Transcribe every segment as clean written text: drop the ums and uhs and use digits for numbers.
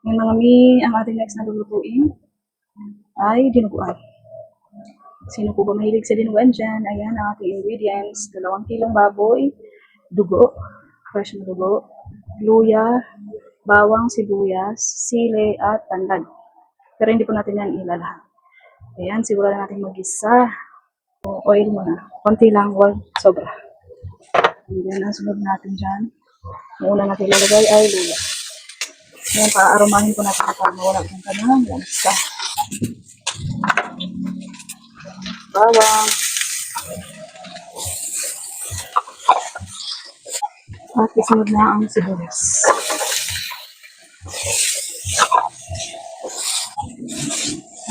Yan mga mi, ang ating next na lulutuin ay dinuguan. Sino po ba mahilig sa dinuguan dyan? Ayan ang ating ingredients. 2 kilong baboy, dugo, fresh na dugo, luya, bawang, sibuyas, sili, at tanlad. Pero hindi po natin yan ilalahat. Ayan, siguro natin mag-isa. Oil muna. Konti lang, wag sobra. Ayan, ang sunod natin dyan. Ang una natin ilalagay ay luya. Ayan, pa-aromahin po natin para mawala ng kanyang lansa. Bawang. At isunod na ang sibuyas.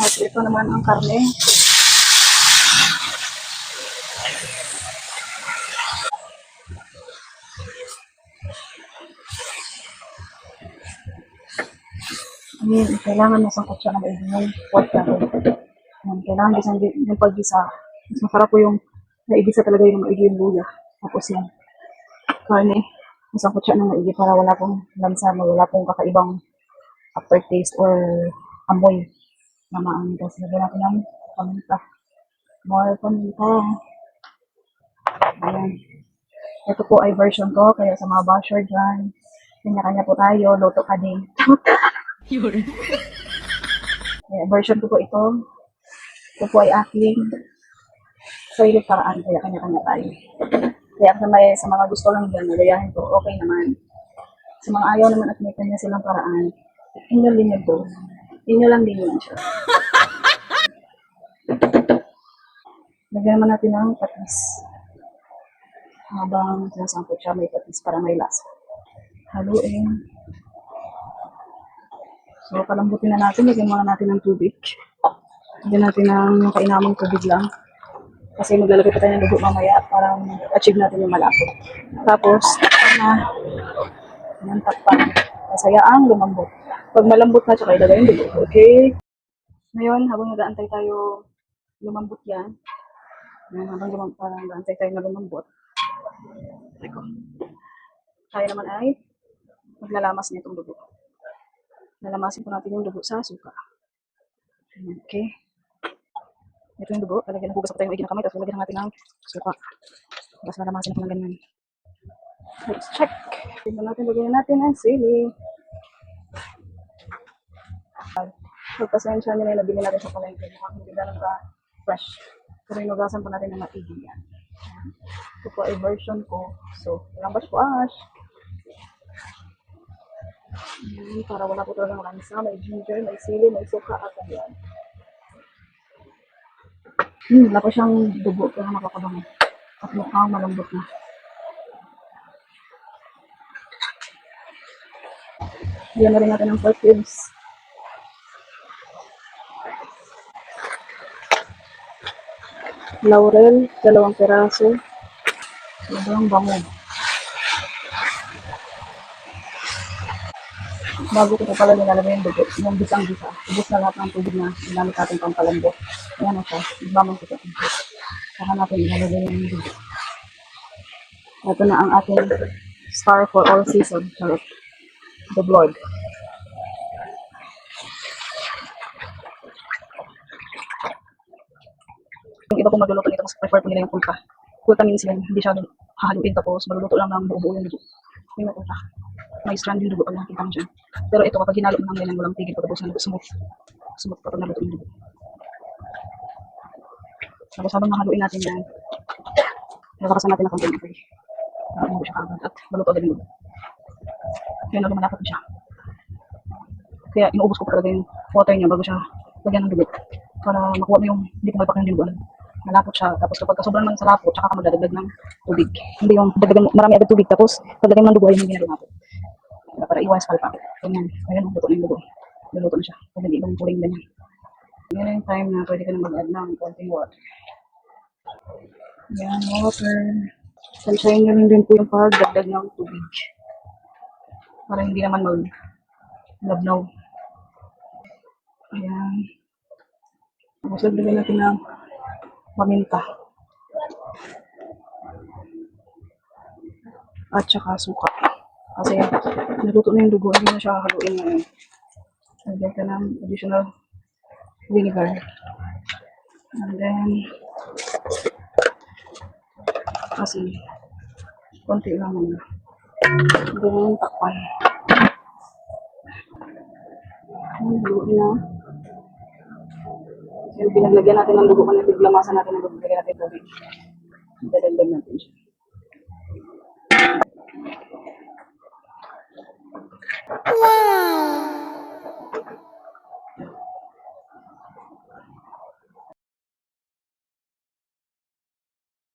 At ito naman ang karne. Ayan, kailangan masangkot siya ng maigi yung pork natin. Ayan, kailangan bisan yung paggisa. Mas masarap po yung naigisa talaga yung maigi yung luya. Tapos yung karne, masangkot siya ng maigi para wala pong lansa, wala pong kakaibang aftertaste or amoy na maangin. Tapos lagyan natin ng paminta. More paminta. Ayan. Ito po ay version ko, kaya sa mga basher dyan, kanya-kanya po tayo, luto ka din. Kaya version ko po ito. Ito po ay aking sarili paraan, kaya kanya-kanya tayo. Kaya sa mga gusto lang dyan, nagayahin ko, okay naman. Sa mga ayaw naman at may kanya silang paraan, inyo din yun po. Inyo lang din yun siya. Lagyan naman natin ng patis. Habang sinasangkot siya, may patis para may lasa. Haluin. So, palambutin na natin. Lagyan muna natin ng tubig. Lagyan natin ng kainamang tubig lang. Kasi maglalagay pa tayo ng dugo mamaya para achieve natin yung malapot. Tapos, takpan na. Takpan. Masaya ang lumambot. Pag malambot na, tsaka ilagay yung dugo. Okay? Ngayon, habang nag-aantay tayo lumambot yan, parang nag-aantay tayo na lumambot, tayo naman ay maglalamas na itong dugo. Nalamasin po natin yung dugo sa suka. Okay. Ito yung dugo. Talagyan ng hugas pa tayo maigi na kamay. Tapos lagyan natin ng suka. Tapos nalamasin po ng ganyan. Let's check. Lagyan natin ang sili. Pagpasensya nyo na yung nabili natin sa palengke. Mukhang hindi ganun ka fresh. Pero inugasan po natin ng maigi yan. Ito po ay version ko. So, ilang bash-bash. Para wala po talagang lansa. May ginger, may sili, may suka at yan. Wala po siyang dugo. Kaya nakakabango. At mukhang malambot na. Diyan na rin natin ang pork cubes. Laurel, 2 piraso. Sobrang bango. Bago ko pala nilalagay yung dugo, yung bisang-bisa. Ubus na lahat ng tubig na ginamit natin pang palambot. Ayan na siya. Ibamang ko ito. Saka natin ilalagay yung dugo. Ito na ang ating star for all season. Charot. The blood. Yung iba kung magluluto nito, mas prefer po nila yung pulpa. Pulpa means yun, hindi siya hahaluin tapos maluluto lang ng buo-buo yung dugo. Yung pulpa. May strand yung dugo pag nakikita mo dyan. Pero ito kapag hinalo mo ng ganyan, walang tigil pagkatapos na smooth. Smooth kapag naluto yung dugo. Tapos habang nahaluin natin yan, nalakasan natin na konti ng apoy. Umubo siya kagad at maluto agad yung dugo. Kaya na lumalapot siya. Kaya inuubos ko pa talaga yung water niya bago siya lagyan ng dugo. Para makuha mo yung hindi pumalpak yung dugo. Malapot siya. Tapos kapag sobrang naman sa lapot, tsaka ka magdadagdag ng tubig. Hindi yung dagdagan marami agad tubig. Tapos pagdating ng dugo ay hindi na lumapot. Para iwas palpak. Ganyan. Ganyan ang luto ng dugo. Luluto na siya. Pag nag-ibang tuling ganyan. Yan yung time na pwede ka na mag-add ng konting water. Yan, water. Salsayin nyo rin din po yung pagdagdag ng tubig. Para hindi naman mag-labnaw. Ayan. Tapos lagyan natin ng paminta. At saka suka. Kasi naluto na yung dugo, hindi na siya haluin ngayon. Lagyan ka ng additional vinegar. And then, asin. Konti lang muna. And then, takpan. Haluin na. Yung pinaglagyan natin ng dugo kanina, piglamasan natin ng dugo, lagyan natin tubig. Dadagdag natin siya.